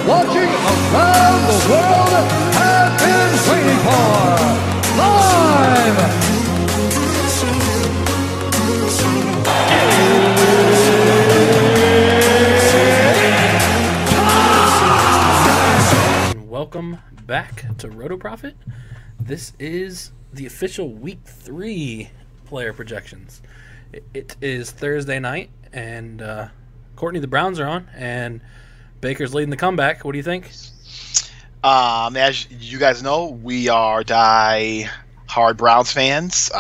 watching around the world have been waiting for. Live! Welcome back to RotoProfit. This is the official Week 3 player projections. It is Thursday night, and Courtney, the Browns are on, and Baker's leading the comeback. What do you think? As you guys know, we are die-hard Browns fans.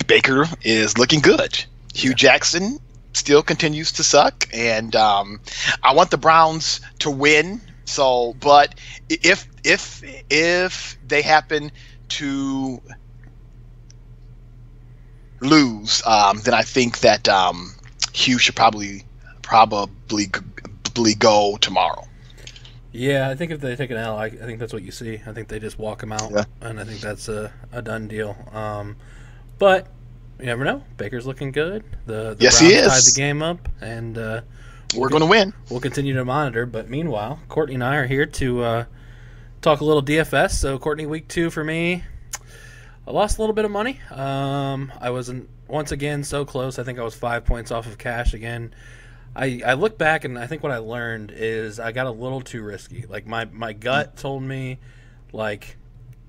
Baker is looking good. Hugh Jackson still continues to suck, and I want the Browns to win. So, but if they happen to lose, then I think that Hugh should probably go tomorrow. Yeah, I think if they take an L, I think that's what you see. I think they just walk him out, and I think that's a done deal. But you never know. Baker's looking good. The yes, Browns he is. tied the game up, and we're going to win. We'll continue to monitor. But meanwhile, Courtney and I are here to talk a little DFS. So, Courtney, week 2 for me, I lost a little bit of money. I wasn't once again so close. I think I was 5 points off of cash again. I look back, and I think what I learned is I got a little too risky. Like my gut told me, like,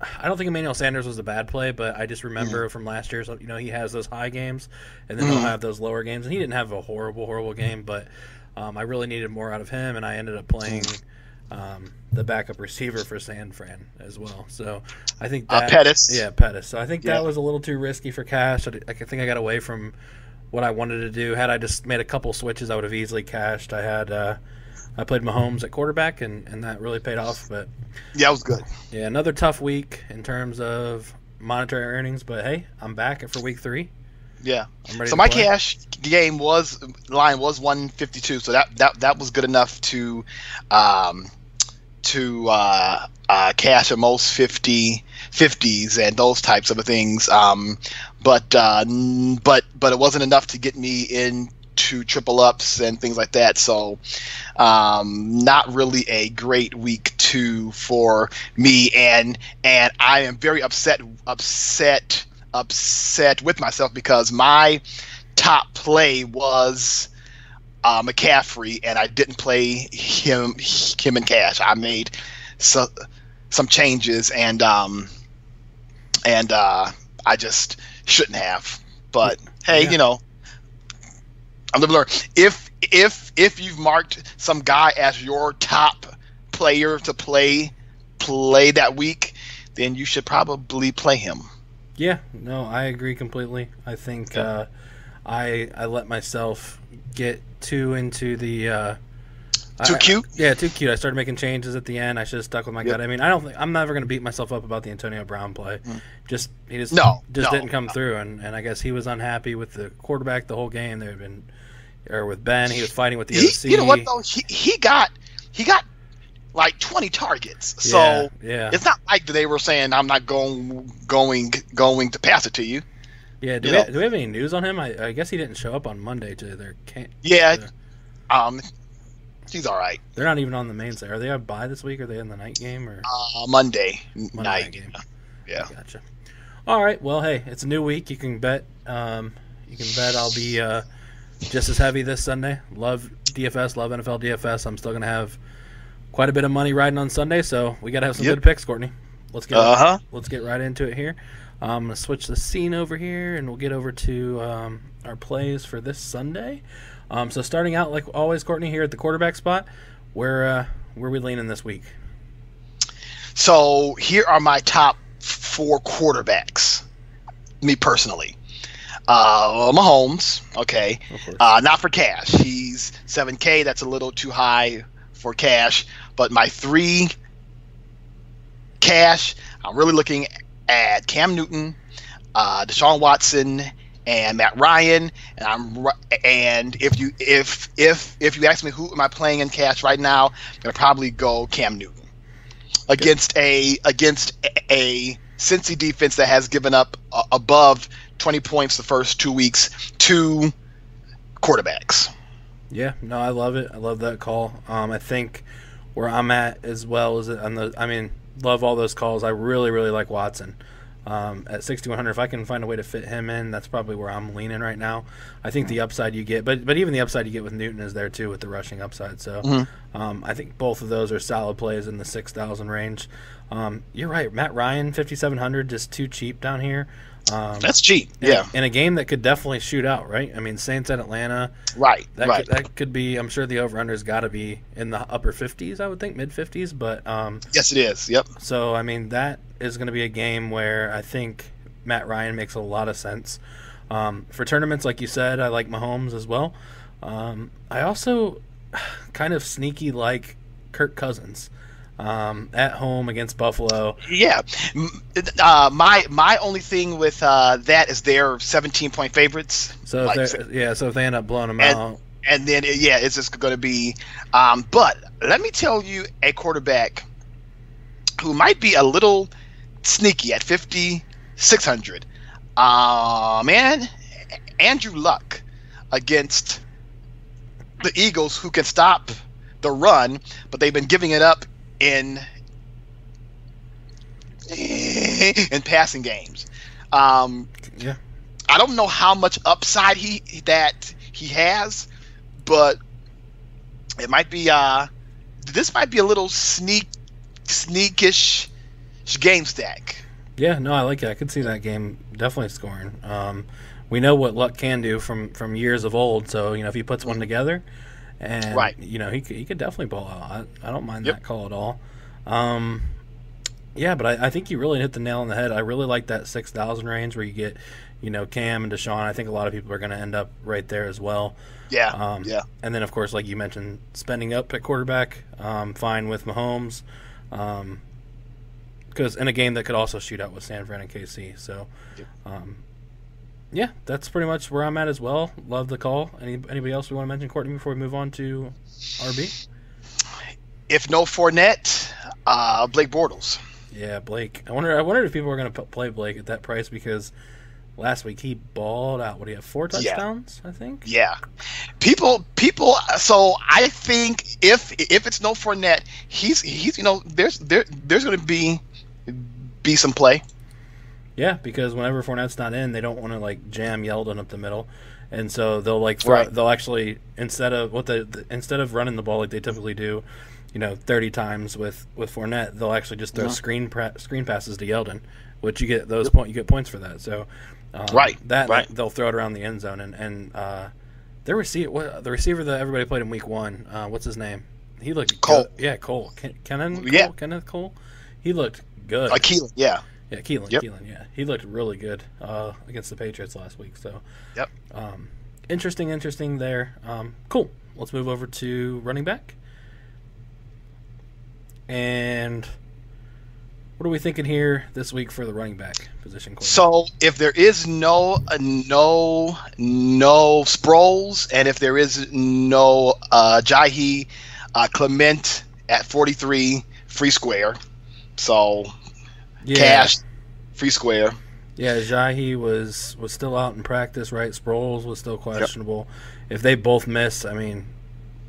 I don't think Emmanuel Sanders was a bad play, but I just remember from last year, so, you know, he has those high games, and then he'll have those lower games, and he didn't have a horrible game, but I really needed more out of him, and I ended up playing the backup receiver for San Fran as well. So I think that Pettis. Yeah, Pettis. So I think that was a little too risky for cash. I think I got away from what I wanted to do. Had I just made a couple switches, I would have easily cashed. I played Mahomes at quarterback, and that really paid off. But yeah, it was good. Yeah, another tough week in terms of monetary earnings. But hey, I'm back for week 3. Yeah. I'm ready so to my play. cash line was 152. So that was good enough to cash at most 50s and those types of things. But it wasn't enough to get me into triple ups and things like that. So not really a great week 2 for me, and I am very upset with myself because my top play was McCaffrey, and I didn't play him in cash. I made some changes, and I just shouldn't have. But hey, you know, I'm the learner. If you've marked some guy as your top player to play that week, then you should probably play him. Yeah, no, I agree completely. I think I let myself get too into the too cute. Yeah, too cute. I started making changes at the end. I should have stuck with my gut. I mean, I'm never going to beat myself up about the Antonio Brown play. He just didn't come through, and I guess he was unhappy with the quarterback the whole game. With Ben, he was fighting with the OC. You know what though? He got like 20 targets. So it's not like they were saying I'm not going to pass it to you. Yeah. Do we have any news on him? I guess he didn't show up on Monday to their camp. Yeah. He's all right. They're not even on the main side. Are they on bye this week? Or are they in the night game or Monday night game? Yeah. Gotcha. All right. Well, hey, it's a new week. You can bet. I'll be just as heavy this Sunday. Love DFS. Love NFL DFS. I'm still gonna have quite a bit of money riding on Sunday, so we gotta have some good picks, Courtney. Let's get right into it here. I'm gonna switch the scene over here, and we'll get over to our plays for this Sunday. So starting out like always, Courtney, here at the quarterback spot, where we leaning this week? So here are my top 4 quarterbacks. Me personally, Mahomes. Okay, not for cash. He's $7K. That's a little too high for cash. But my 3 cash, I'm really looking at Cam Newton, Deshaun Watson, and Matt Ryan. And if you ask me who am I playing in cash right now, I'm gonna probably go Cam Newton against a Cincy defense that has given up above 20 points the first 2 weeks to quarterbacks. Yeah, no, I love it. I love that call. I think where I'm at as well is on the. I mean, love all those calls. I really, really like Watson. At 6,100, if I can find a way to fit him in, that's probably where I'm leaning right now. I think the upside you get, but even the upside you get with Newton is there too with the rushing upside. So I think both of those are solid plays in the 6,000 range. You're right, Matt Ryan 5,700, just too cheap down here. That's cheap, yeah. In a game that could definitely shoot out, right? I mean, Saints at Atlanta, Right. That could be. I'm sure the over/under's got to be in the upper 50s. I would think mid 50s, but Yes, it is. Yep. so I mean that is going to be a game where I think Matt Ryan makes a lot of sense. For tournaments, like you said, I like Mahomes as well. I also kind of sneaky like Kirk Cousins. At home against Buffalo. Yeah. My only thing with that is they're 17-point favorites. So if they end up blowing them out, and then it's just going to be. But let me tell you, a quarterback who might be a little sneaky at 5,600. Man, Andrew Luck against the Eagles, who can stop the run, but they've been giving it up in passing games. Yeah. I don't know how much upside he has, but it might be this might be a little sneakish game stack. Yeah, no, I like it. I could see that game definitely scoring. We know what Luck can do from years of old, so if he puts one together, and Right. he could definitely ball out. I don't mind that call at all. Yeah, but I think you really hit the nail on the head. I really like that 6,000 range where you get Cam and Deshaun. I think a lot of people are going to end up right there as well. Yeah. And then of course, like you mentioned, spending up at quarterback, fine with Mahomes, because in a game that could also shoot out with San Fran and KC. So, yeah, that's pretty much where I'm at as well. Love the call. Anybody else we want to mention, Courtney, before we move on to RB? If no Fournette, Blake Bortles. Yeah, Blake. I wondered if people were going to play Blake at that price because last week he balled out. What do you have? 4 touchdowns, I think. Yeah, people. So I think if it's no Fournette, he's there's going to be some play. Yeah, because whenever Fournette's not in, they don't want to like jam Yeldon up the middle, and so they'll actually instead of running the ball like they typically do, 30 times with Fournette, they'll actually just throw screen passes to Yeldon, which you get you get points for that. So they'll throw it around the end zone and the receiver that everybody played in week 1, what's his name? He looked Cole. Good. Yeah, Cole. Kenneth Cole. He looked good. Keelan, yeah. Yeah, Keelan. Yep. Keelan, yeah. He looked really good against the Patriots last week. So, Yep. Interesting there. Cool. Let's move over to running back. And what are we thinking here this week for the running back position? So if there is no Sproles, and if there is no Jahi, Clement at 43, free square. So cash, free square. Yeah, Jahi was still out in practice, right? Sproles was still questionable. Yep. If they both miss, I mean,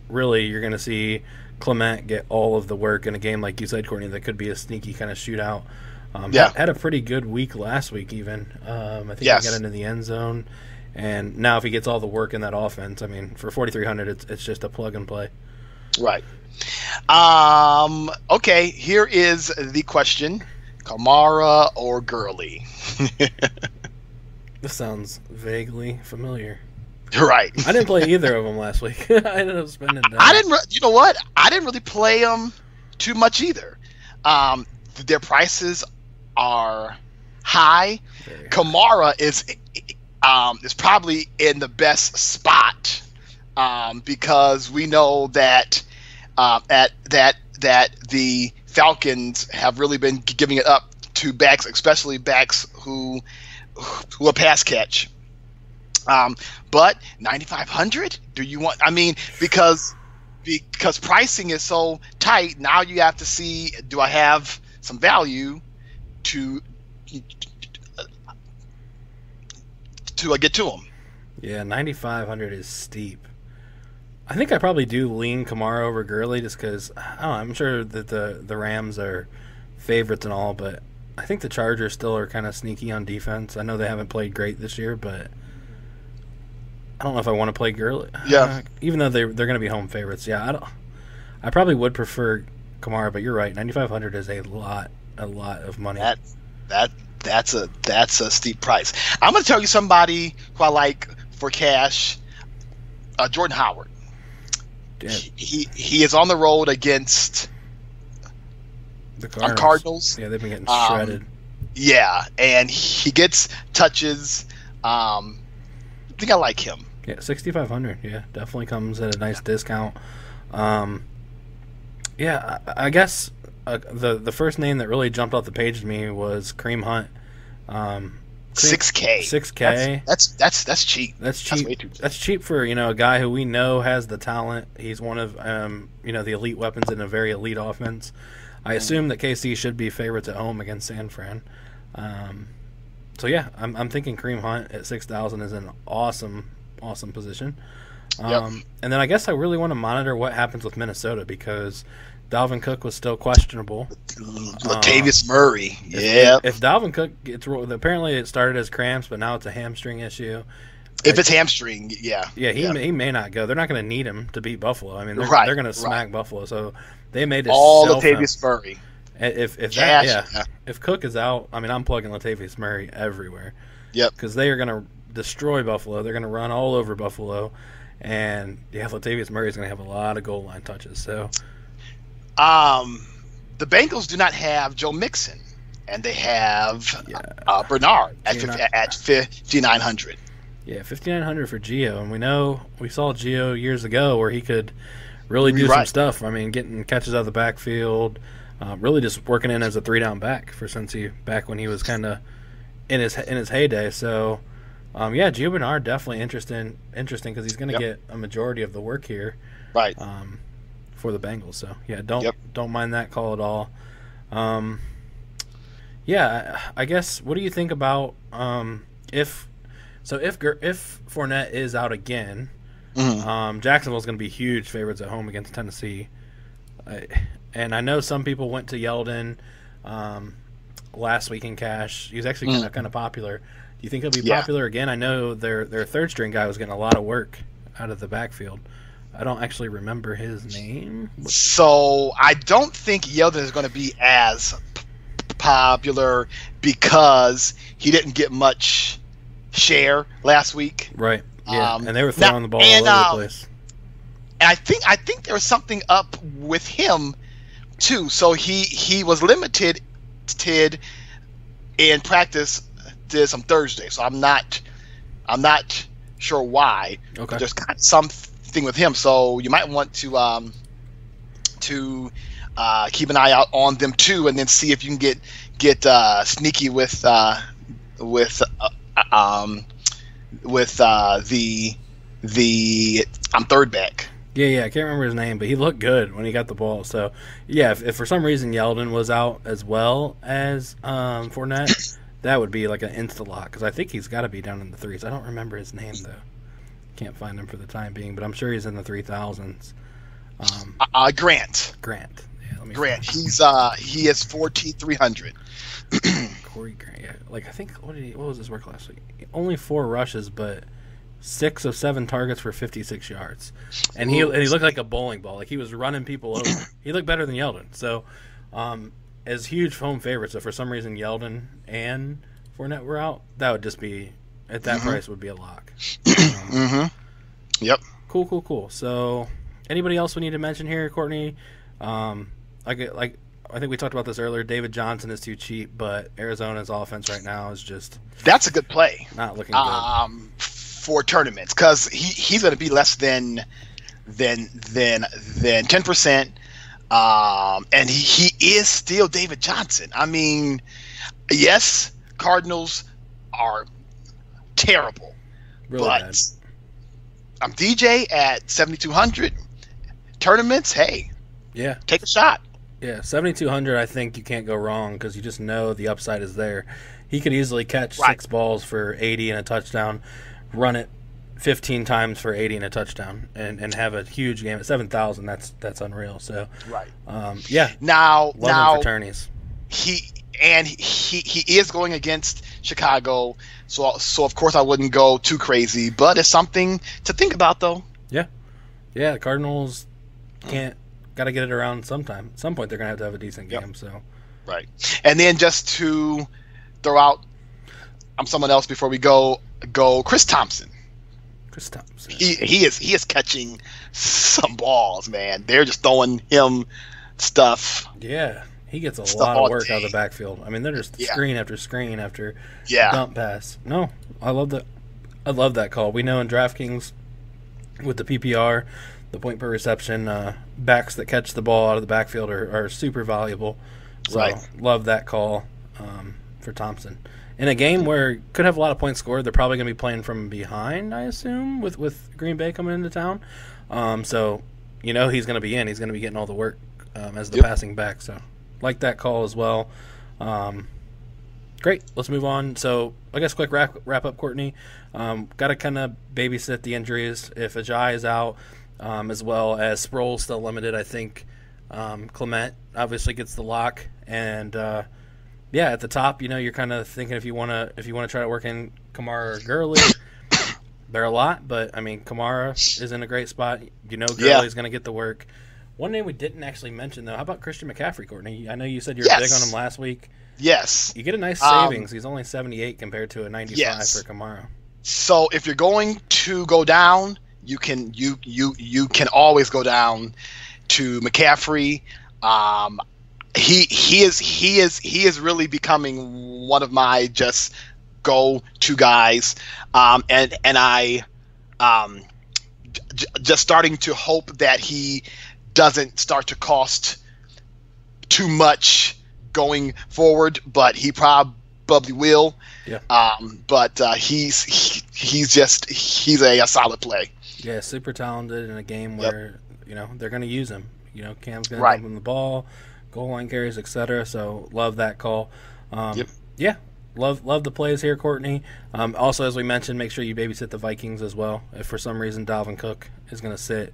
really, you're going to see Clement get all of the work in a game like you said, Courtney. That could be a sneaky kind of shootout. Had a pretty good week last week, even. I think he got into the end zone, and now if he gets all the work in that offense, I mean, for 4,300, it's just a plug and play. Right. Okay. Here is the question: Kamara or Gurley? This sounds vaguely familiar. Right. I didn't play either of them last week. I ended up spending down. You know what? I didn't really play them too much either. Their prices are high. Kamara is probably in the best spot because we know that that the Falcons have really been giving it up to backs, especially backs who are pass catch. But 9,500? Do you want? I mean, because pricing is so tight. Now you have to see: do I have some value to get to them? Yeah, 9,500 is steep. I think I probably do lean Kamara over Gurley just because I'm sure that the Rams are favorites and all, but I think the Chargers still are kind of sneaky on defense. I know they haven't played great this year, but I don't know if I want to play Gurley. Yeah. Even though they're going to be home favorites. Yeah, I probably would prefer Kamara, but you're right. 9,500 is a lot of money. That's a steep price. I'm going to tell you somebody who I like for cash. Jordan Howard. Yeah. He is on the road against The Cardinals. Cardinals. Yeah, they've been getting shredded. Yeah, and he gets touches. I think I like him. Yeah, 6,500. Yeah, definitely comes at a nice discount. Yeah, I guess the first name that really jumped off the page to me was Kareem Hunt. $6K. $6K. That's cheap. That's cheap. That's way too cheap. That's cheap for a guy who we know has the talent. He's one of the elite weapons in a very elite offense. I assume that KC should be favorites at home against San Fran. So yeah, I'm thinking Kareem Hunt at 6,000 is an awesome position. Yep. And then I guess I really want to monitor what happens with Minnesota because Dalvin Cook was still questionable. Latavius Murray. Yeah. If Dalvin Cook gets rolled, apparently it started as cramps, but now it's a hamstring issue. If it's hamstring, yeah. Yeah, he may not go. They're not going to need him to beat Buffalo. I mean, they're going to smack Buffalo. So they made it all Latavius Murray. If Cook is out, I mean, I'm plugging Latavius Murray everywhere. Yep. Because they are going to destroy Buffalo. They're going to run all over Buffalo. And, yeah, Latavius Murray is going to have a lot of goal line touches. So, the Bengals do not have Joe Mixon, and they have Bernard at 5,900. Yeah, 5,900 for Gio. And we saw Gio years ago where he could really do some stuff. I mean, getting catches out of the backfield, really just working in as a 3-down back for Cincy back when he was kind of in his heyday. So, Gio Bernard definitely interesting because he's going to get a majority of the work here, right? For the Bengals. So don't mind that call at all. I guess what do you think about if Fournette is out again? Jacksonville's going to be huge favorites at home against Tennessee, and I know some people went to Yeldon last week in cash. He was actually kind of popular. Do you think he'll be popular again? I know their third string guy was getting a lot of work out of the backfield. I don't actually remember his name. So I don't think Yeldon is going to be as popular because he didn't get much share last week. Right. Yeah. And they were throwing the ball all over the place. And I think there was something up with him too. So he was limited in practice this on Thursday. So I'm not sure why. Okay. But there's kind of something with him. So you might want to keep an eye out on them too, and then see if you can get sneaky with the third back. Yeah, I can't remember his name, but he looked good when he got the ball. So, yeah, if for some reason Yeldon was out as well as Fournette, that would be like an insta-lock because I think he's got to be down in the threes. I don't remember his name, though. Can't find him for the time being, but I'm sure he's in the 3,000s. Grant. Yeah, Grant. He is 14,300. Corey Grant. Yeah, I think what was his work last week? Only 4 rushes, but 6 of 7 targets for 56 yards, and he looked like a bowling ball. Like he was running people over. He looked better than Yeldon. So, as huge home favorites, if for some reason Yeldon and Fournette were out, that would just be at that price would be a lock. Yep. Cool. So, anybody else we need to mention here, Courtney? I think we talked about this earlier. David Johnson is too cheap, but Arizona's offense right now is just that's a good play. Not looking good for tournaments because he's going to be less than 10%, and he is still David Johnson. I mean, yes, Cardinals are terrible, really but bad. I'm DJ at 7,200 tournaments. Hey, yeah, take a shot. Yeah, 7,200. I think you can't go wrong because you just know the upside is there. He could easily catch 6 balls for 80 and a touchdown, run it 15 times for 80 and a touchdown and have a huge game at 7,000. That's unreal. So Right. Yeah. Now Love him for tourneys. He is going against Chicago, so of course I wouldn't go too crazy, but it's something to think about though. Yeah. The Cardinals got to get it around sometime. At some point they're going to have a decent game. So right. And then just to throw out someone else before we go Chris Thompson. He is catching some balls, man. They're just throwing him stuff. Yeah, he gets a lot of work out of the backfield. I mean, they're just screen after screen after dump pass. No, I love that. I love that call. We know in DraftKings with the PPR, the point per reception, backs that catch the ball out of the backfield are super valuable. So love that call for Thompson. In a game where could have a lot of points scored, they're probably going to be playing from behind, I assume, with Green Bay coming into town. So, he's going to be in. He's going to be getting all the work as the passing back. So, like that call as well. Great. Let's move on. So, I guess quick wrap up, Courtney. Got to kind of babysit the injuries. If Ajay is out, as well as Sproul's still limited, I think Clement obviously gets the lock. And at the top, you're kind of thinking if you want to try to work in Kamara or Gurley, they're a lot, but I mean Kamara is in a great spot. Gurley's going to get the work. One name we didn't actually mention though, how about Christian McCaffrey, Courtney? I know you said you were big on him last week. Yes, you get a nice savings. He's only 78 compared to a 95 for Kamara. So if you're going to go down, you can always go down to McCaffrey. He is really becoming one of my just go-to guys, and I just starting to hope that he doesn't start to cost too much going forward, but he probably will. Yeah. But he's a solid play. Yeah, super talented in a game where they're going to use him. Cam's going to give him the ball. Goal line carries, etc. So love that call. Yeah, love the plays here, Courtney. Also, as we mentioned, make sure you babysit the Vikings as well. If for some reason Dalvin Cook is going to sit,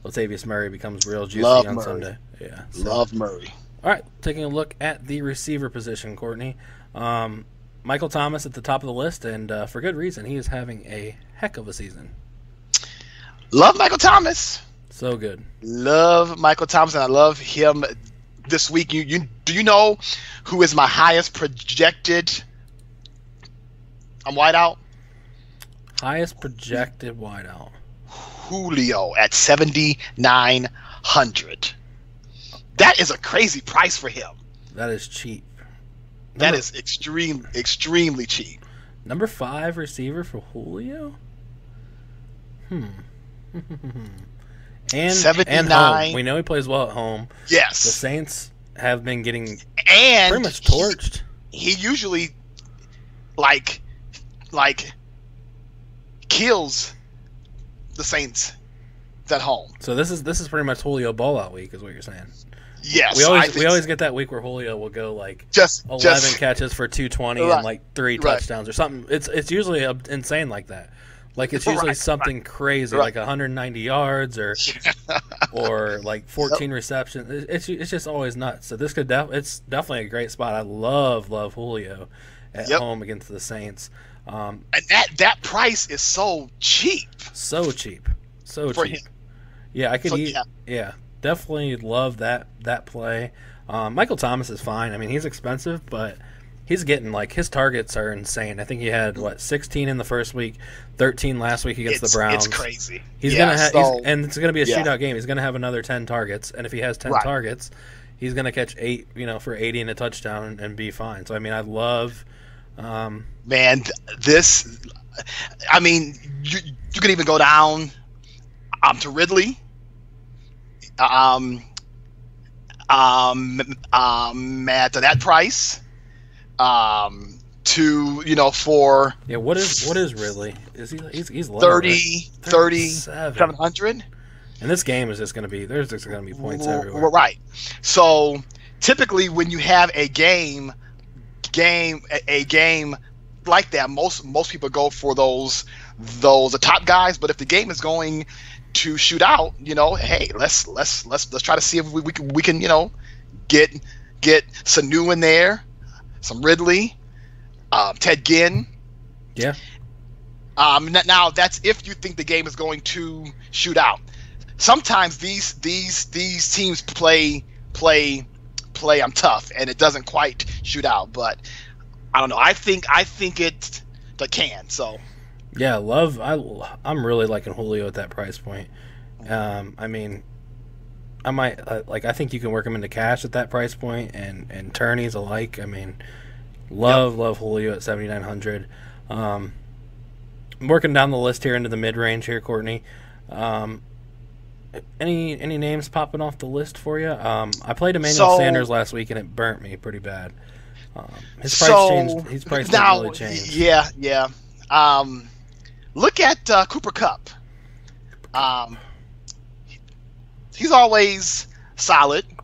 Latavius Murray becomes real juicy on Sunday. Yeah, love Murray. All right, taking a look at the receiver position, Courtney. Michael Thomas at the top of the list, and for good reason. He is having a heck of a season. Love Michael Thomas. So good. Love Michael Thomas, and I love him. This week, do you know who is my highest projected wideout? Highest projected wideout. Julio at 7,900. That is a crazy price for him. That is cheap. That is extremely cheap. Number 5 receiver for Julio? And 79. And home. We know he plays well at home. Yes. The Saints have been getting pretty much torched. He usually like kills the Saints at home. So this is pretty much Julio ball out week is what you're saying. Yes. We always get that week where Julio will go like 11 catches for 220 and like 3 touchdowns or something. It's usually insane like that. Like it's usually something crazy, like 190 yards or like 14 receptions. It's just always nuts. So this it's definitely a great spot. I love Julio at home against the Saints. And that price is so cheap. So cheap. For cheap. Him. Yeah, I could definitely love that play. Michael Thomas is fine. I mean, he's expensive, but he's getting his targets are insane. I think he had 16 in the first week, 13 last week against the Browns. It's crazy. He's gonna have, and it's gonna be a shootout game. He's gonna have another 10 targets, and if he has 10 targets, he's gonna catch 8, for 80 and a touchdown and be fine. So I mean, I love. Man, this. I mean, you could even go down to Ridley. At that price. For what is Ridley? Is he's low, 700? And this game is just going to be there's just going to be points everywhere. Right. So typically when you have a game like that, most people go for those the top guys. But if the game is going to shoot out, hey, let's try to see if we can get Sanu in there, some Ridley, Ted Ginn. Yeah. Now that's if you think the game is going to shoot out. Sometimes these teams play tough and it doesn't quite shoot out, but I don't know. I think it can. So yeah, I'm really liking Julio at that price point. I mean, I might I think you can work him into cash at that price point and tourneys alike. I mean, love Julio at 7,900. I'm working down the list here into the mid range here, Courtney. Any names popping off the list for you? I played Emmanuel Sanders last week and it burnt me pretty bad. His price changed. His price didn't really change. Yeah. Look at Cooper Kupp. He's always solid. We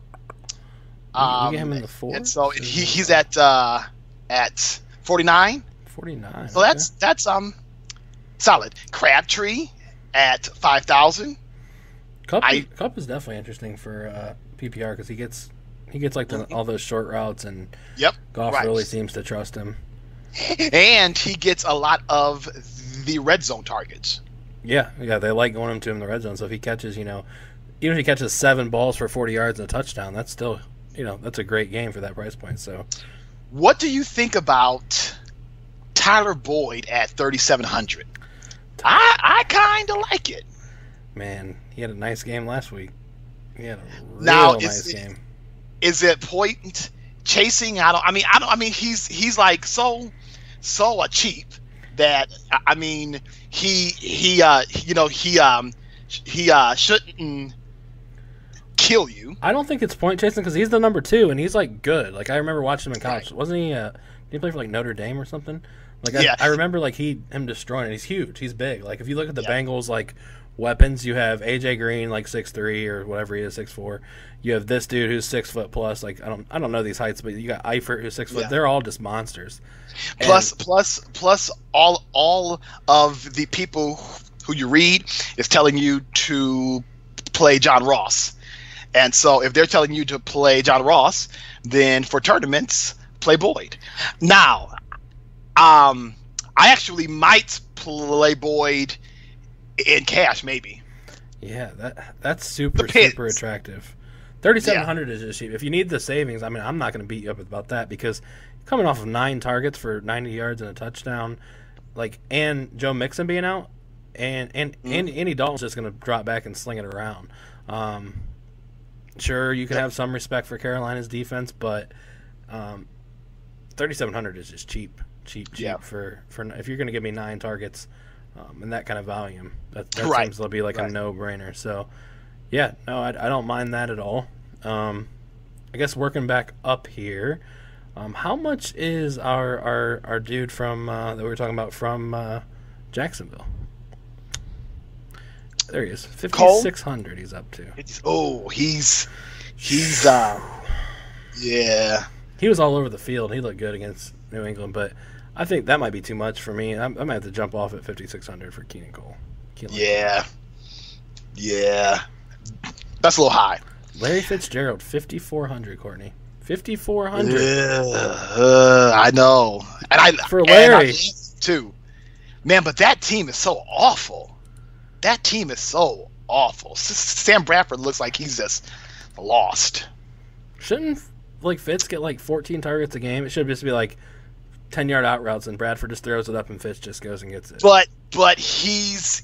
get him in the 4. And so he's at 49. 49. So that's solid. Crabtree at 5,000. Kupp is definitely interesting for PPR because he gets like all those short routes and Goff really seems to trust him. And he gets a lot of the red zone targets. Yeah, they like going to him in the red zone. So if he catches, even if he catches 7 balls for 40 yards and a touchdown, that's still, that's a great game for that price point. So, what do you think about Tyler Boyd at 3,700? I kind of like it. Man, he had a nice game last week. He had a nice game. Is it point chasing? I mean, he's like so cheap that he shouldn't kill you. I don't think it's point chasing because he's the number 2 and he's like good. Like I remember watching him in college. Wasn't he? Did he play for like Notre Dame or something? I remember like him destroying it. He's huge. He's big. Like if you look at the Bengals like weapons, you have AJ Green like 6'3" or whatever he is, 6'4". You have this dude who's 6 foot plus. Like I don't know these heights, but you got Eifert who's 6 foot. Yeah. They're all just monsters. Plus all of the people who you read is telling you to play John Ross. And so if they're telling you to play John Ross, then for tournaments, play Boyd. Now, I actually might play Boyd in cash, maybe. Yeah, that's super attractive. 3,700 is just cheap. If you need the savings, I mean, I'm not going to beat you up about that because coming off of 9 targets for 90 yards and a touchdown, and Joe Mixon being out, and Andy Dalton's just going to drop back and sling it around. Sure, you can have some respect for Carolina's defense, but 3,700 is just cheap for if you're going to give me 9 targets and that kind of volume. That seems to be like a no-brainer. So, yeah, no, I don't mind that at all. I guess working back up here, how much is our dude from that we were talking about from Jacksonville? There he is. 5,600 he's up to. Yeah. He was all over the field. He looked good against New England, but I think that might be too much for me. I might have to jump off at 5,600 for Keenan Cole. Yeah. That's a little high. Larry Fitzgerald, 5,400, Courtney. 5,400. I know. For Larry. Too. Man, but that team is so awful. Sam Bradford looks like he's just lost. Shouldn't Fitz get 14 targets a game? It should just be 10-yard out routes, and Bradford just throws it up, and Fitz just goes and gets it. But he's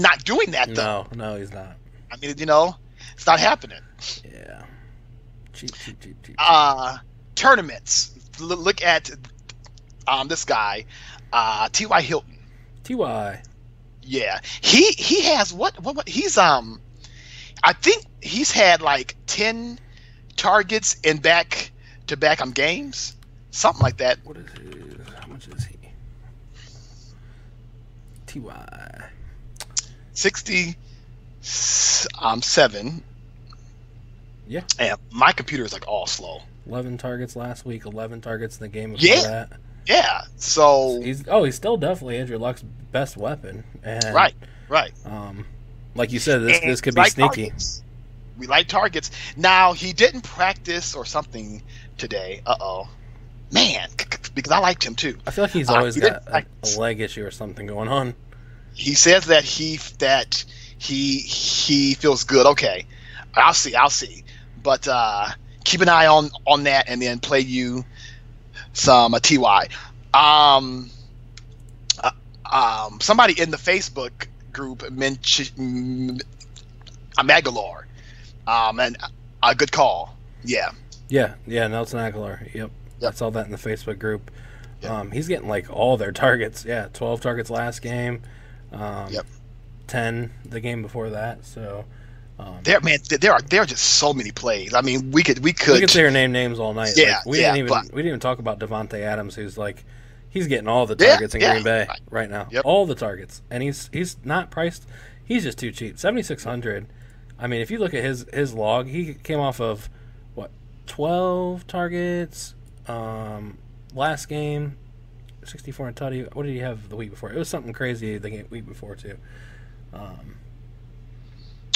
not doing that though. No, he's not. I mean, it's not happening. Yeah. Cheap. Tournaments. Look at this guy, T.Y. Hilton. T.Y. Yeah, he has what he's I think he's had 10 targets in back-to-back games, something like that. What is his? How much is he? T.Y. 67. Yeah. And my computer is all slow. 11 targets last week. 11 targets in the game before that. Yeah. So he's still definitely Andrew Luck's best weapon. And, right. Like you said, this could be like sneaky. Targets. We like targets. Now he didn't practice or something today. Man, because I liked him too. I feel like he's always got a leg issue or something going on. He says that he feels good. Okay, I'll see. But keep an eye on that, and then play you some Ty. Somebody in the Facebook group mentioned Aguilar, and a good call. Yeah, Nelson Aguilar. Yep. I saw that in the Facebook group. Yep. He's getting like all their targets. Yeah, 12 targets last game. 10 the game before that. So there are just so many plays. I mean, we could sit here and name names all night. Yeah, like, we didn't even talk about Devontae Adams, who's like he's getting all the targets in Green Bay right now. Yep. All the targets, and he's not priced. He's just too cheap. 7,600. I mean, if you look at his log, he came off of 12 targets. Last game, 64 and tutty. What did he have the week before? It was something crazy the week before too. Let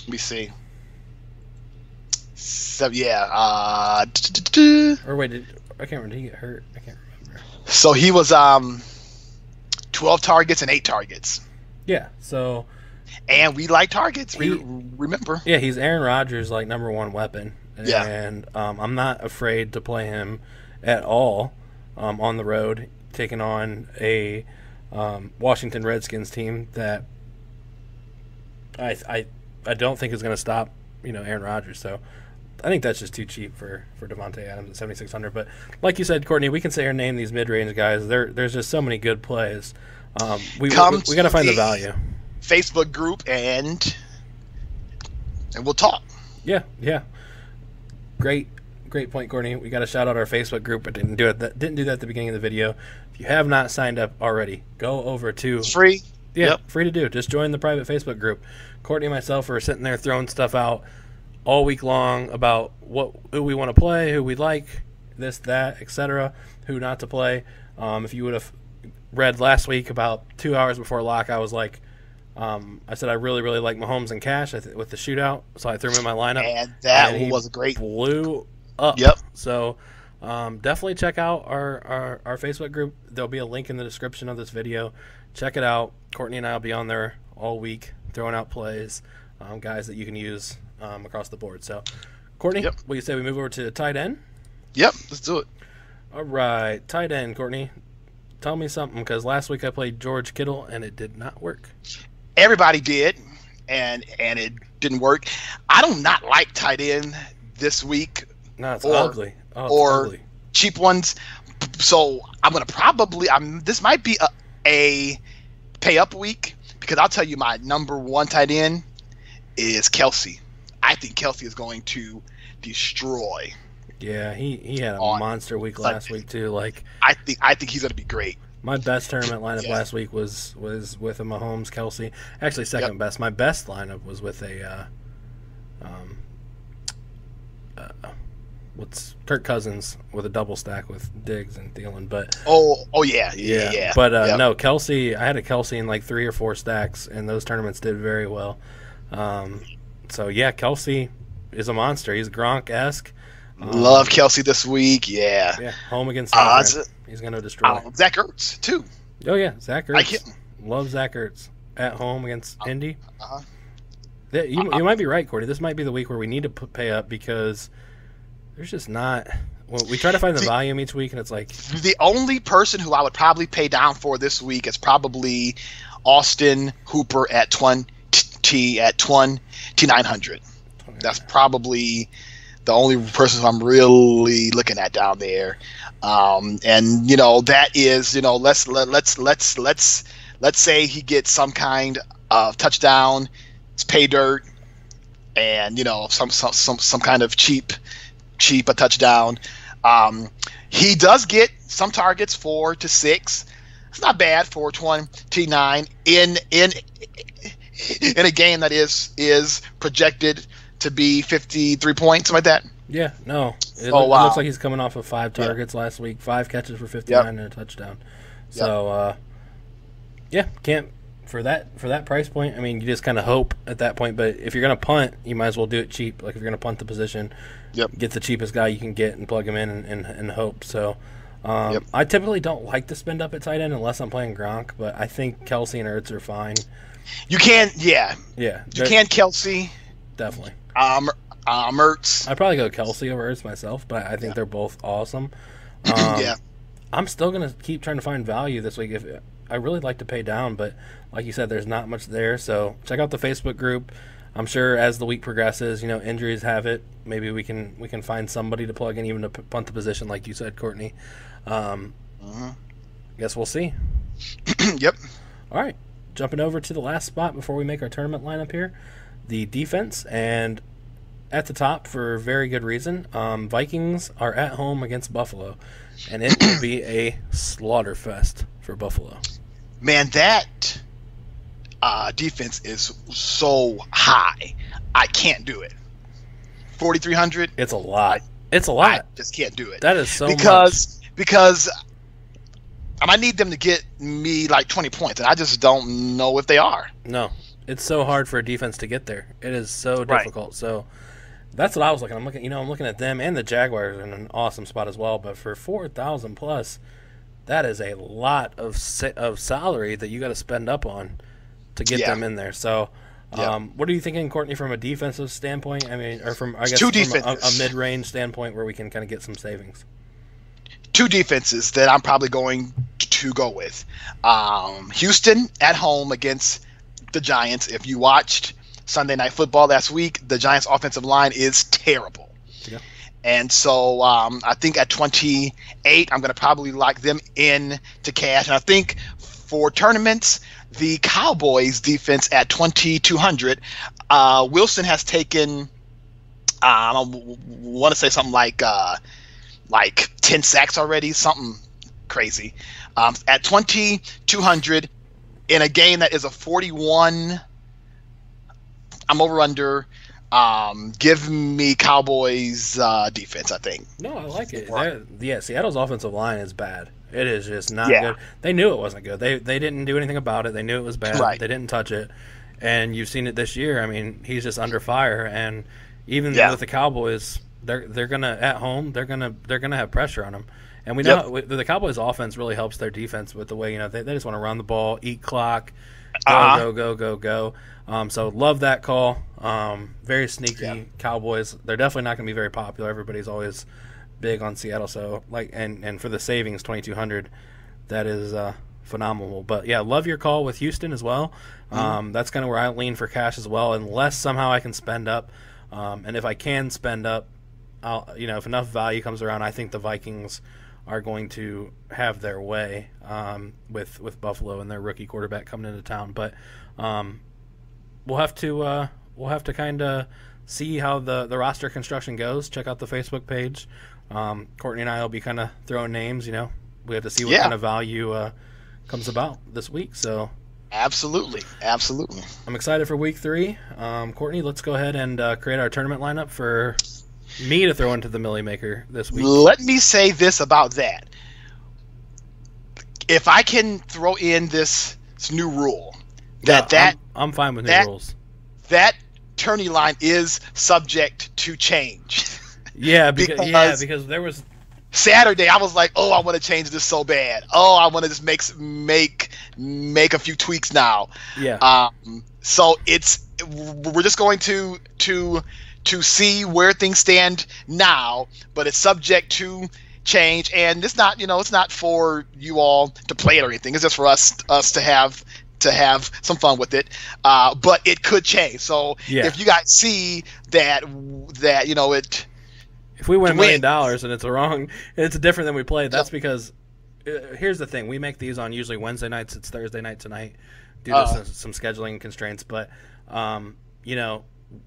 me see. So yeah. Or wait, I can't remember. Did he get hurt? I can't remember. So he was 12 targets and 8 targets. Yeah. So. And we like targets. Remember? Yeah, he's Aaron Rodgers' like number one weapon. Yeah. And I'm not afraid to play him at all on the road, taking on a Washington Redskins team that I don't think is going to stop Aaron Rodgers. So I think that's just too cheap for Devontae Adams at 7,600. But like you said, Courtney, we can sit here and name these mid-range guys. There's just so many good plays. We got to find the value. Facebook group and we'll talk. Yeah. Great point, Courtney. We got to shout out our Facebook group, but didn't do that at the beginning of the video. If you have not signed up already, go over to it's free. Yeah, free to do. Just join the private Facebook group. Courtney and myself are sitting there throwing stuff out all week long about who we want to play, who we like, this, that, etc., who not to play. If you would have read last week about 2 hours before lock, I was like, I said I really, really like Mahomes and Cash with the shootout, so I threw him in my lineup. And that was great. Blew up. Yep. So definitely check out our Facebook group. There'll be a link in the description of this video. Check it out. Courtney and I will be on there all week throwing out plays, guys that you can use across the board. So, Courtney, what do you say we move over to tight end? Yep, let's do it. All right, tight end, Courtney. Tell me something, because last week I played George Kittle and it did not work. Everybody did, and it didn't work. I do not like tight end this week. No, it's ugly. Or ugly. Cheap ones. So I'm gonna probably. This might be a pay up week, because I'll tell you my number one tight end is Kelsey. I think Kelsey is going to destroy. Yeah, he had a monster week last week too. Like I think he's gonna be great. My best tournament lineup last week was with a Mahomes, Kelsey. Actually, second best. My best lineup was with a Kirk Cousins with a double stack with Diggs and Thielen. But yeah. But no, Kelsey. I had a Kelsey in like 3 or 4 stacks, and those tournaments did very well. So yeah, Kelsey is a monster. He's Gronk-esque. Love Kelsey this week. Yeah. Home against San Fran. He's going to destroy. Zach Ertz too. Oh yeah, Zach Ertz. Like him. Love Zach Ertz at home against Indy. You might be right, Cordy. This might be the week where we need to pay up, because there's just not. Well, we try to find the volume each week, and it's like the only person who I would probably pay down for this week is probably Austin Hooper at 2,900. That's probably the only person who I'm really looking at down there. And that is, let's say he gets some kind of touchdown, it's pay dirt, and some kind of cheap a touchdown. He does get some targets, 4 to 6. It's not bad for 29 in a game that is projected to be 53 points, something like that. Yeah, no, It Oh, wow. looks like he's coming off of 5 targets last week, 5 catches for 59 and a touchdown. So, can't for that price point. I mean, you just kind of hope at that point. But if you're gonna punt, you might as well do it cheap. Like if you're gonna punt the position, get the cheapest guy you can get and plug him in and hope. So, I typically don't like to spend up at tight end unless I'm playing Gronk. But I think Kelsey and Ertz are fine. You can, You can Kelsey. Definitely. Ertz. I'd probably go Kelsey over Ertz myself, but I think they're both awesome. I'm still going to keep trying to find value this week. If I really like to pay down, but like you said, there's not much there. So check out the Facebook group. I'm sure as the week progresses, injuries have it. Maybe we can find somebody to plug in, even to punt the position, like you said, Courtney. Guess we'll see. Yep. All right. Jumping over to the last spot before we make our tournament lineup here, the defense, and at the top for very good reason. Vikings are at home against Buffalo, and it will be a slaughter fest for Buffalo. Man, that defense is so high. I can't do it. 4,300. It's a lot. It's a lot. I just can't do it. That is so much. Because I need them to get me like 20 points, and I just don't know if they are. No, it's so hard for a defense to get there. It is so difficult. Right. So that's what I was looking. I'm looking at them, and the Jaguars are in an awesome spot as well. But for 4,000 plus, that is a lot of salary that you got to spend up on to get them in there. So, what are you thinking, Courtney, from a defensive standpoint? I mean, or from a mid-range standpoint where we can kind of get some savings. 2 defenses that I'm probably going to go with. Houston at home against the Giants. If you watched Sunday Night Football last week, the Giants' offensive line is terrible. Yeah. And so I think at 28, I'm going to probably lock them in to cash. And I think for tournaments, the Cowboys' defense at 2,200, Wilson has taken, I want to say something like 10 sacks already, something crazy. At 2,200 in a game that is a 41, I'm over under. Give me Cowboys defense, I think. No, I like it. Seattle's offensive line is bad. It is just not good. They knew it wasn't good. They didn't do anything about it. They knew it was bad. Right. They didn't touch it. And you've seen it this year. I mean, he's just under fire. And even with the Cowboys, they're gonna at home. They're gonna have pressure on them. And we know the Cowboys' offense really helps their defense with the way they just want to run the ball, eat clock, go. So love that call. Very sneaky Cowboys. They're definitely not going to be very popular. Everybody's always big on Seattle. So and for the savings 2,200, that is phenomenal. But love your call with Houston as well. That's kind of where I lean for cash as well, unless somehow I can spend up. And if I can spend up, if enough value comes around, I think the Vikings are going to have their way with Buffalo and their rookie quarterback coming into town. But we'll have to kind of see how the roster construction goes. Check out the Facebook page. Courtney and I will be kind of throwing names. We have to see what kind of value comes about this week. So absolutely. I'm excited for week 3. Courtney, let's go ahead and create our tournament lineup for me to throw into the Millie Maker this week. Let me say this about that. If I can throw in this new rule, I'm fine with new rules. That tourney line is subject to change. Because there was Saturday, I was like, I want to change this so bad. I want to just make a few tweaks now. Yeah. So we're just going to see where things stand now, but it's subject to change, and it's not for you all to play it or anything. It's just for us to have some fun with it. But it could change. So if you guys see that it. If we win $1 million and it's different than we played, that's because here's the thing: we make these on usually Wednesday nights. It's Thursday night tonight due to some scheduling constraints, but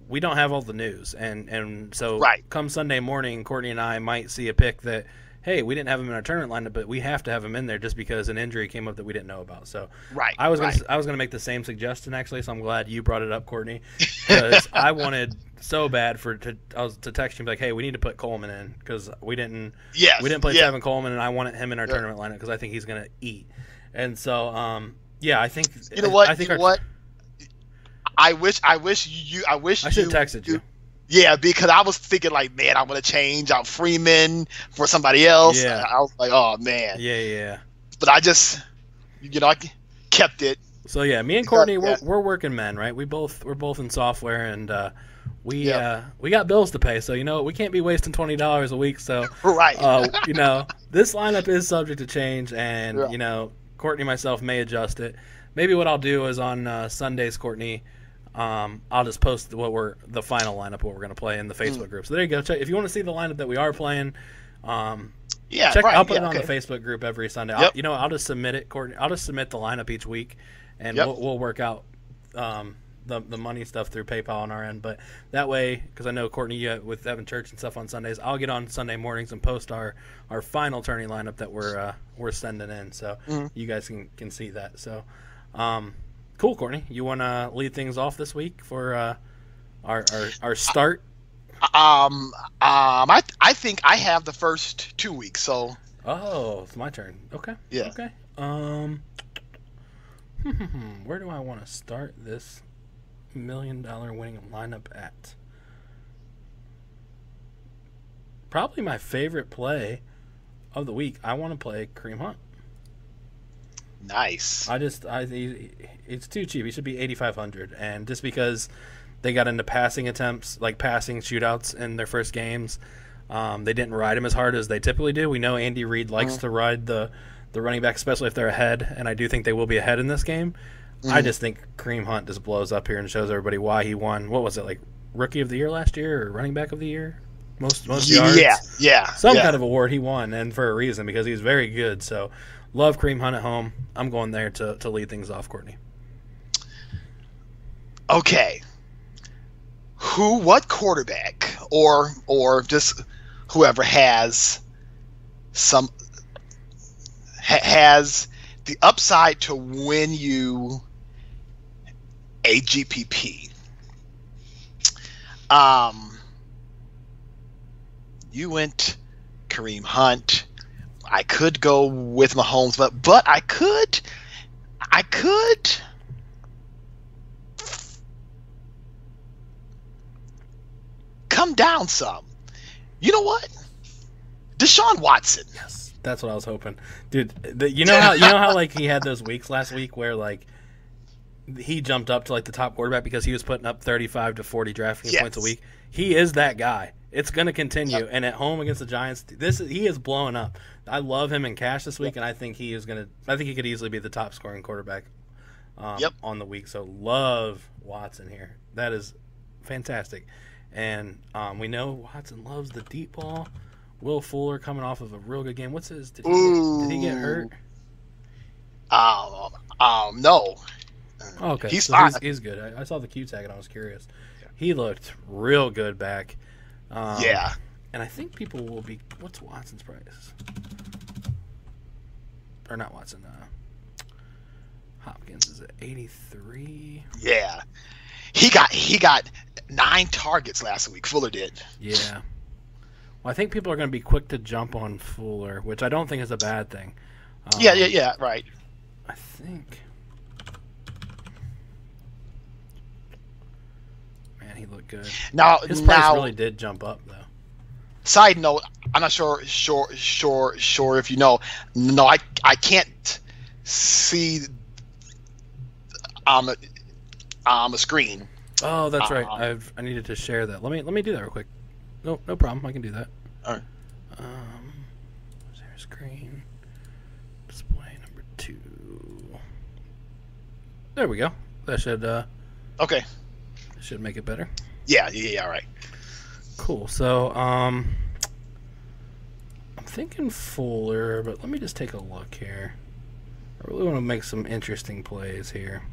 we don't have all the news, and so come Sunday morning, Courtney and I might see a pick that, hey, we didn't have him in our tournament lineup, but we have to have him in there just because an injury came up that we didn't know about. So Right. I was gonna make the same suggestion actually. So I'm glad you brought it up, Courtney, because I wanted so bad to text you like, hey, we need to put Coleman in because we didn't play Tevin Coleman, and I wanted him in our tournament lineup because I think he's gonna eat. And so I think you know what I think I wish I should have texted you. Yeah, because I was thinking like, man, I'm gonna change out Freeman for somebody else. Yeah. I was like, oh man. Yeah. But I just, I kept it. So yeah, me and Courtney, we're working men, right? We're both in software, and we got bills to pay. So we can't be wasting $20 a week. So right. This lineup is subject to change, and Courtney and myself may adjust it. Maybe what I'll do is on Sundays, Courtney. I'll just post the final lineup, what we're going to play in the Facebook group. So there you go. Check if you want to see the lineup that we are playing. I'll put it on the Facebook group every Sunday. Yep. I'll just submit it, Courtney. I'll just submit the lineup each week, and we'll work out the money stuff through PayPal on our end. But that way, because I know Courtney with having church and stuff on Sundays, I'll get on Sunday mornings and post our final tourney lineup that we're sending in, so you guys can see that. So. Cool, Courtney. You want to lead things off this week for our start? I think I have the first 2 weeks. So. Oh, it's my turn. Okay. Yeah. Okay. Where do I want to start this $1 million winning lineup at? Probably my favorite play of the week. I want to play Kareem Hunt. Nice. It's too cheap. He should be 8,500, and just because they got into passing attempts, like passing shootouts in their first games, they didn't ride him as hard as they typically do. We know Andy Reid likes to ride the running back, especially if they're ahead, and I do think they will be ahead in this game. I just think Kareem Hunt just blows up here and shows everybody why he won. What was it, like Rookie of the Year last year or Running Back of the Year? Most yards. Yeah. Some kind of award he won, and for a reason, because he's very good. So. Love Kareem Hunt at home. I'm going there to lead things off, Courtney. Okay. What quarterback or just whoever has the upside to win you a GPP? You went Kareem Hunt. I could go with Mahomes, but I could come down some. You know what? Deshaun Watson. Yes, that's what I was hoping, dude. You know how like he had those weeks last week where like he jumped up to like the top quarterback because he was putting up 35 to 40 DraftKings points a week. He is that guy. It's going to continue, and at home against the Giants, he is blowing up. I love him in cash this week, and I think he could easily be the top scoring quarterback on the week. So love Watson here. That is fantastic, and we know Watson loves the deep ball. Will Fuller coming off of a real good game. What's his? Did he get hurt? No. Okay, he's so fine. He's good. I saw the Q tag and I was curious. Yeah. He looked real good back. And I think people will be. What's Watson's price? Or not Watson. Hopkins is at 83. Yeah, he got 9 targets last week. Fuller did. Yeah. Well, I think people are going to be quick to jump on Fuller, which I don't think is a bad thing. Yeah. Right. I think. Man, he looked good. His price really did jump up, though. Side note, I'm not sure if you know. No, I can't see a screen. Oh, that's right. I needed to share that. Let me do that real quick. No problem. I can do that. All right. Share screen. Display number 2. There we go. That should okay. Should make it better. Yeah. All right. Cool. So, I'm thinking Fuller, but let me just take a look here. I really want to make some interesting plays here.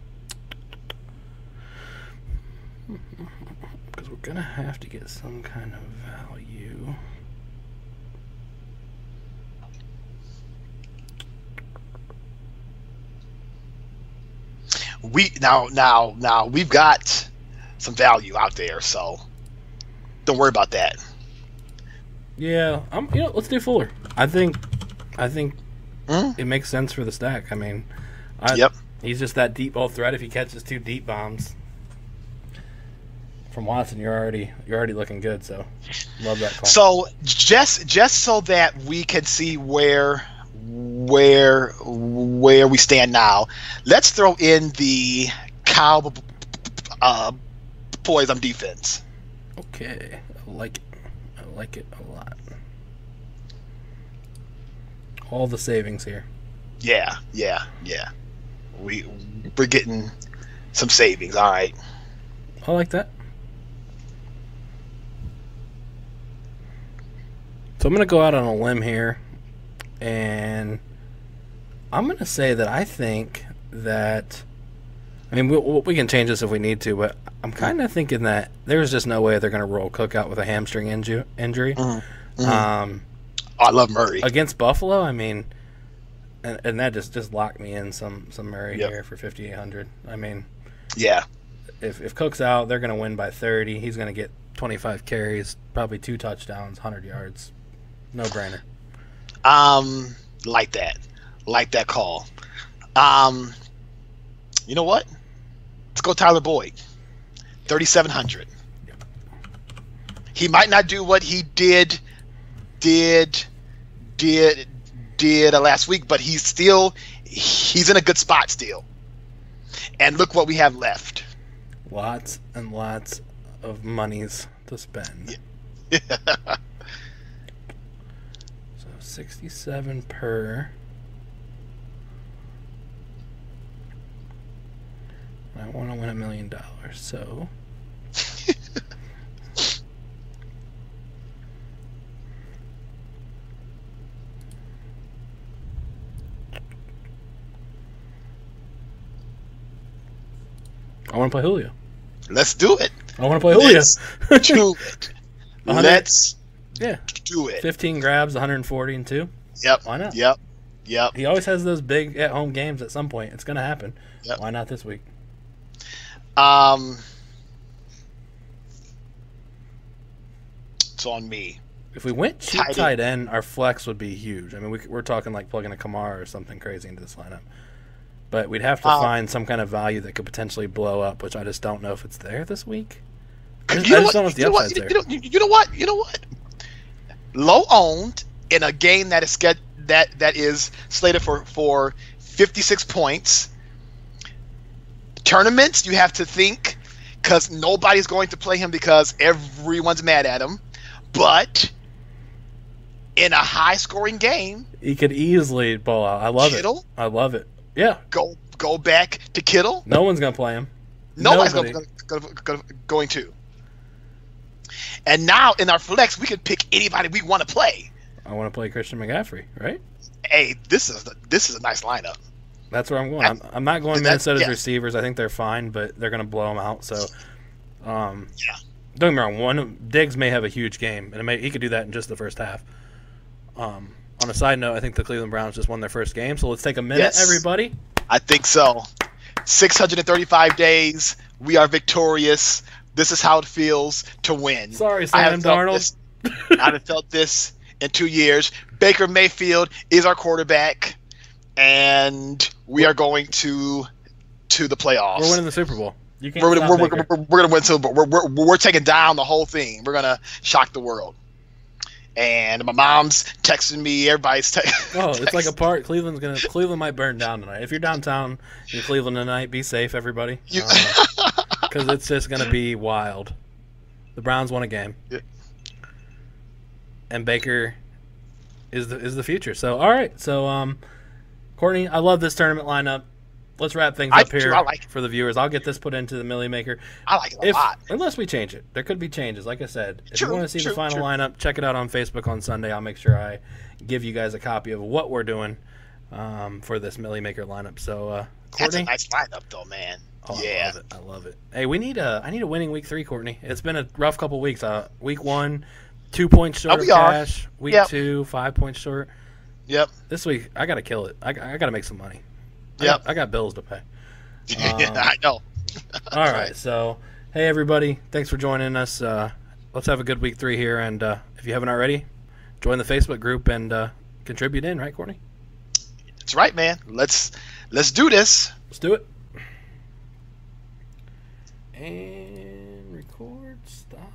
Because we're going to have to get some kind of value. we've got some value out there, so don't worry about that. Yeah, let's do Fuller. I think it makes sense for the stack. I mean, he's just that deep ball threat. If he catches 2 deep bombs from Watson, you're already looking good. So love that call. So just so that we can see where we stand now, let's throw in the Cowboys on defense. Okay, I like it a lot. All the savings here. Yeah. We're getting some savings. All right. I like that. So I'm going to go out on a limb here, and I'm going to say that I think that, I mean, we can change this if we need to, but I'm kind of thinking that there's just no way they're going to roll Cook out with a hamstring injury. I love Murray. Against Buffalo, I mean, and that just locked me in some Murray here for 5,800. I mean, yeah. If Cook's out, they're going to win by 30. He's going to get 25 carries, probably 2 touchdowns, 100 yards. No brainer. Like that call. You know what? Let's go Tyler Boyd. 3,700. He might not do what he did last week, but he's in a good spot still. And look what we have left. Lots and lots of monies to spend. Yeah. So 67 per. I want to win $1 million, so I want to play Julio. Let's do it. I want to play Julio. Let's do it. Let's do it. 15 grabs, 140 and 2. Yep. Why not? Yep. He always has those big at-home games at some point. It's going to happen. Yep. Why not this week? It's on me. If we went cheap tight end, our flex would be huge. I mean, we're talking like plugging a Kamara or something crazy into this lineup. But we'd have to find some kind of value that could potentially blow up, which I just don't know if it's there this week. I just don't know if the upside's there. You know what? Low owned in a game that is slated for 56 points. Tournaments, you have to think, because nobody's going to play him because everyone's mad at him. But in a high-scoring game, he could easily ball out. I love it. Yeah. Go back to Kittle. No one's going to play him. Nobody's going to. And now in our flex, we can pick anybody we want to play. I want to play Christian McCaffrey, right? Hey, this is a nice lineup. That's where I'm going. I'm not going Minnesota's receivers. I think they're fine, but they're going to blow them out. So, don't get me wrong. Diggs may have a huge game, and he could do that in just the first half. On a side note, I think the Cleveland Browns just won their first game, so let's take a minute, everybody. I think so. 635 days. We are victorious. This is how it feels to win. Sorry, Sam Darnold. I haven't felt this in 2 years. Baker Mayfield is our quarterback, and we are going to the playoffs. We're winning the Super Bowl. We're going to win Super Bowl. We're taking down the whole thing. We're going to shock the world. And my mom's texting me. Everybody's texting. It's like a part. Cleveland might burn down tonight. If you're downtown in Cleveland tonight, be safe, everybody. Because it's just going to be wild. The Browns won a game. Yeah. And Baker is the future. So, all right. So, Courtney, I love this tournament lineup. Let's wrap things up here for the viewers. I'll get this put into the Millie Maker. I like it a lot. Unless we change it. There could be changes. Like I said, if you want to see the final lineup, check it out on Facebook on Sunday. I'll make sure I give you guys a copy of what we're doing for this Millie Maker lineup. So, Courtney. That's a nice lineup, though, man. Oh, yeah. I love it. Hey, I need a winning week 3, Courtney. It's been a rough couple weeks. Week 1, 2 points short of cash. Week 2, 5 points short. Yep. This week, I got to kill it. I got to make some money. Yep. I got bills to pay. I know. All right, so hey everybody, thanks for joining us. Let's have a good week 3 here, and if you haven't already, join the Facebook group and contribute in, right, Courtney? That's right, man. Let's do this. Let's do it. And record, stop.